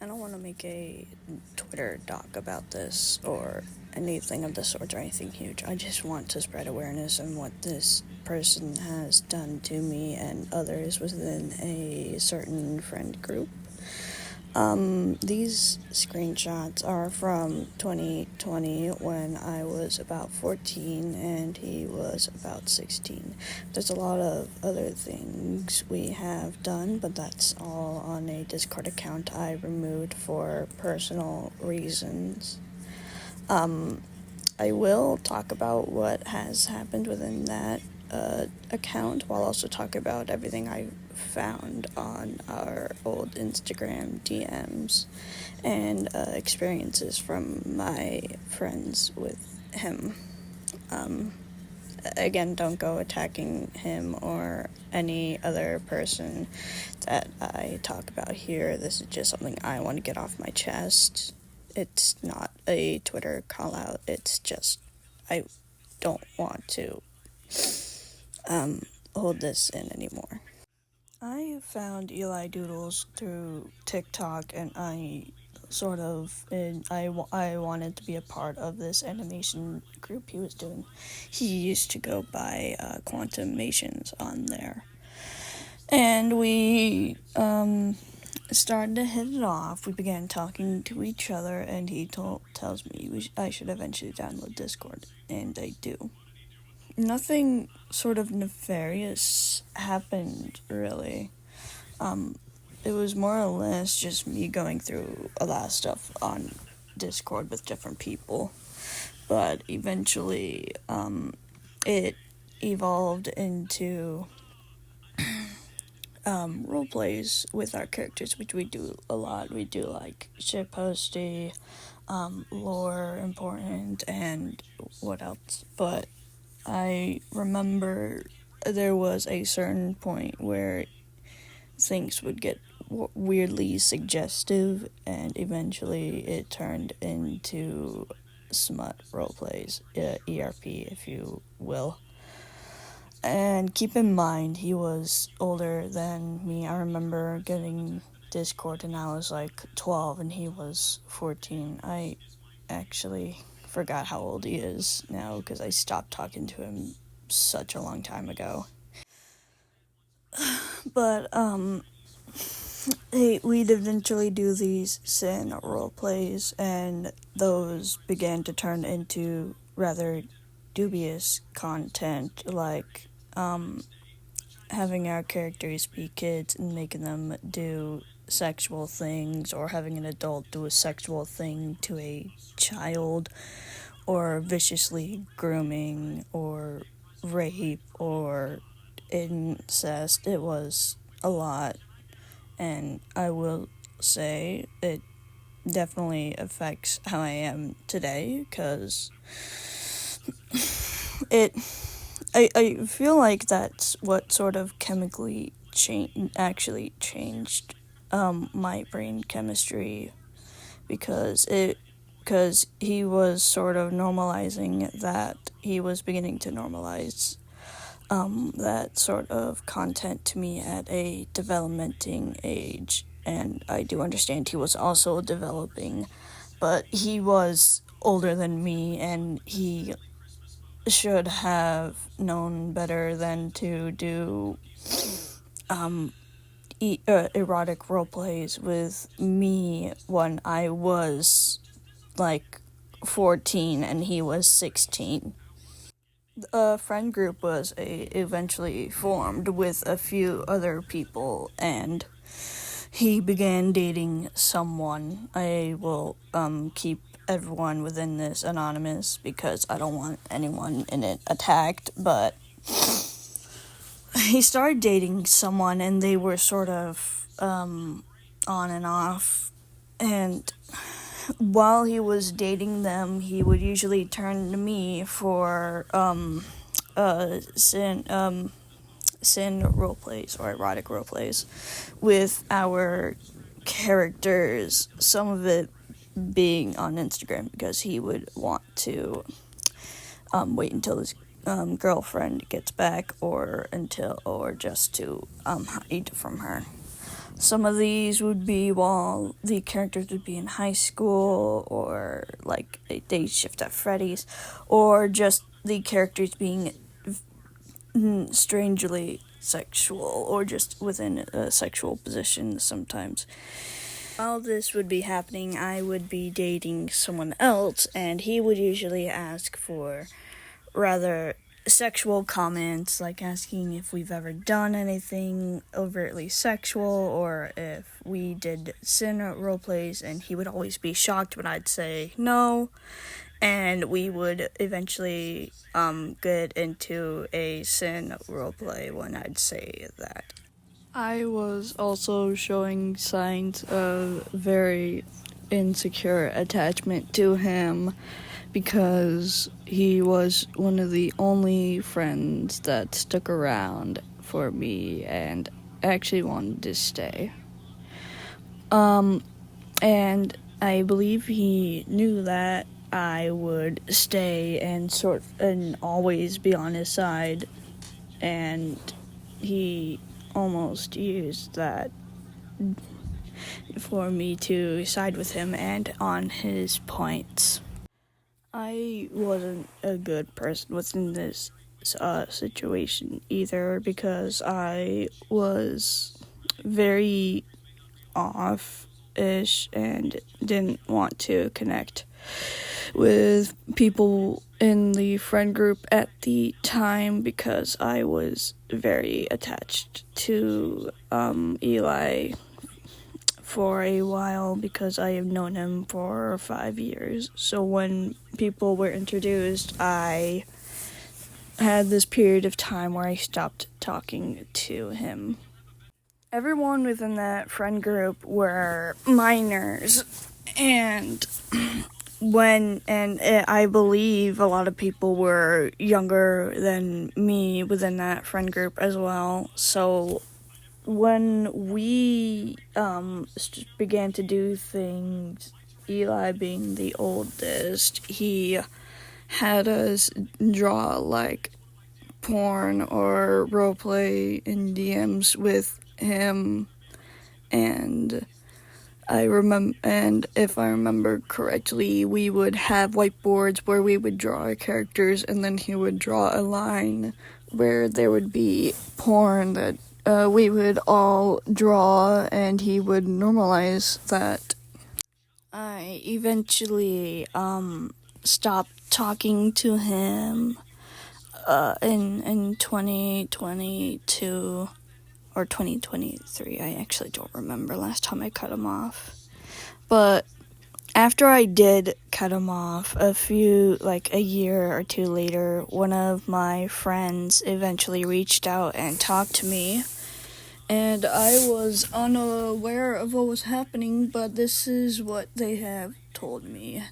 I don't want to make a Twitter doc about this or anything of the sort or anything huge. I just want to spread awareness on what this person has done to me and others within a certain friend group. These screenshots are from 2020 when I was about 14 and he was about 16. There's a lot of other things we have done, but that's all on a Discord account I removed for personal reasons. I will talk about what has happened within that account while also talk about everything I found on our old Instagram DMs and experiences from my friends with him. Again, don't go attacking him or any other person that I talk about here. This is just something I want to get off my chest. It's not a Twitter call out. It's just I don't want to hold this in anymore. I found Eli Doodlez through TikTok, and I wanted to be a part of this animation group he was doing. He used to go by Quantumations on there, and we started to hit it off. We began talking to each other, and he tells me I should eventually download Discord, and I do. Nothing sort of nefarious happened, really. It was more or less just me going through a lot of stuff on Discord with different people. But eventually, it evolved into role plays with our characters, which we do a lot. We do like shitposty, lore important, and what else. But I remember there was a certain point where things would get weirdly suggestive, and eventually it turned into smut roleplays, ERP, if you will. And keep in mind, he was older than me. I remember getting Discord and I was like 12 and he was 14. I actually forgot how old he is now because I stopped talking to him such a long time ago. But we'd eventually do these sin role plays, and those began to turn into rather dubious content, like having our characters be kids and making them do sexual things, or having an adult do a sexual thing to a child, or viciously grooming, or rape, or incest. It was a lot, and I will say it definitely affects how I am today, because I feel like that's what sort of chemically changed my brain chemistry, because he was sort of normalizing that. He was beginning to normalize that sort of content to me at a developmenting age, and I do understand he was also developing, but he was older than me, and he should have known better than to do erotic role plays with me when I was like 14 and he was 16. A friend group was eventually formed with a few other people, and he began dating someone. I will keep everyone within this anonymous because I don't want anyone in it attacked, but he started dating someone and they were sort of on and off, and while he was dating them, he would usually turn to me for sin role plays or erotic role plays with our characters. Some of it being on Instagram because he would want to wait until his girlfriend gets back, or just to hide from her. Some of these would be while the characters would be in high school, or like a day shift at Freddy's, or just the characters being strangely sexual, or just within a sexual position sometimes. While this would be happening, I would be dating someone else, and he would usually ask for rather sexual comments, like asking if we've ever done anything overtly sexual, or if we did sin roleplays, and he would always be shocked when I'd say no, and we would eventually get into a sin roleplay when I'd say that. I was also showing signs of very insecure attachment to him, because he was one of the only friends that stuck around for me and actually wanted to stay. And I believe he knew that I would stay and always be on his side, and he almost used that for me to side with him and on his points. I wasn't a good person within this situation either, because I was very off-ish and didn't want to connect with people in the friend group at the time, because I was very attached to Eli for a while, because I have known him for 5 years. So when people were introduced, I had this period of time where I stopped talking to him. Everyone within that friend group were minors, and I believe a lot of people were younger than me within that friend group as well. So when we began to do things, Eli being the oldest, he had us draw like porn or roleplay in DMs with him, and if I remember correctly, we would have whiteboards where we would draw our characters, and then he would draw a line where there would be porn that we would all draw, and he would normalize that. I eventually stopped talking to him in 2022 or 2023. I actually don't remember last time I cut him off. But after I did cut him off, a year or two later, one of my friends eventually reached out and talked to me, and I was unaware of what was happening, but this is what they have told me.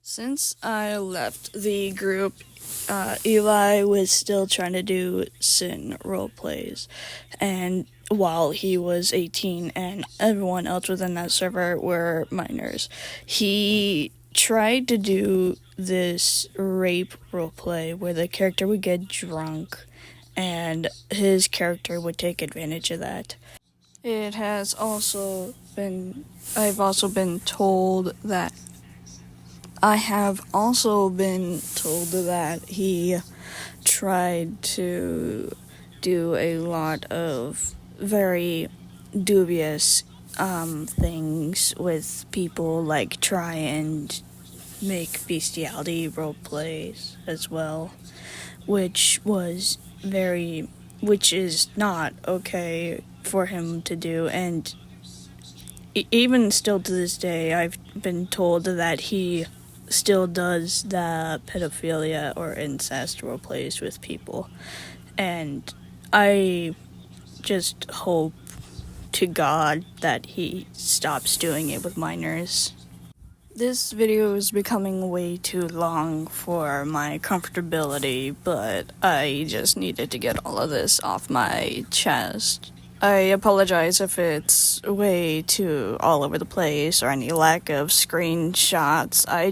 Since I left the group, Eli was still trying to do sin roleplays, and while he was 18 and everyone else within that server were minors, he tried to do this rape roleplay where the character would get drunk and his character would take advantage of that. I've also been told that he tried to do a lot of very dubious things with people, like try and make bestiality role plays as well, which is not okay for him to do. And even still to this day, I've been told that he still does the pedophilia or incest role plays with people, and I just hope to God that he stops doing it with minors. This video is becoming way too long for my comfortability, but I just needed to get all of this off my chest. I apologize if it's way too all over the place or any lack of screenshots. I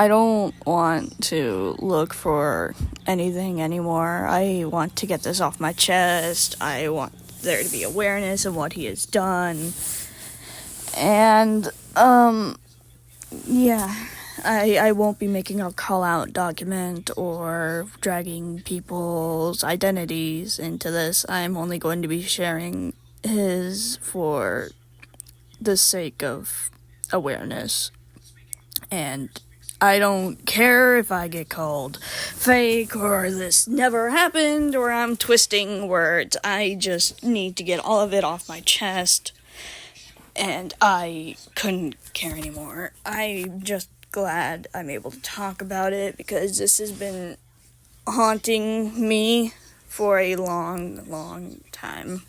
don't want to look for anything anymore. I want to get this off my chest. I want there to be awareness of what he has done. And, yeah, I won't be making a call-out document or dragging people's identities into this. I'm only going to be sharing his for the sake of awareness. And I don't care if I get called fake or this never happened or I'm twisting words. I just need to get all of it off my chest. And I couldn't care anymore. I'm just glad I'm able to talk about it because this has been haunting me for a long, long time.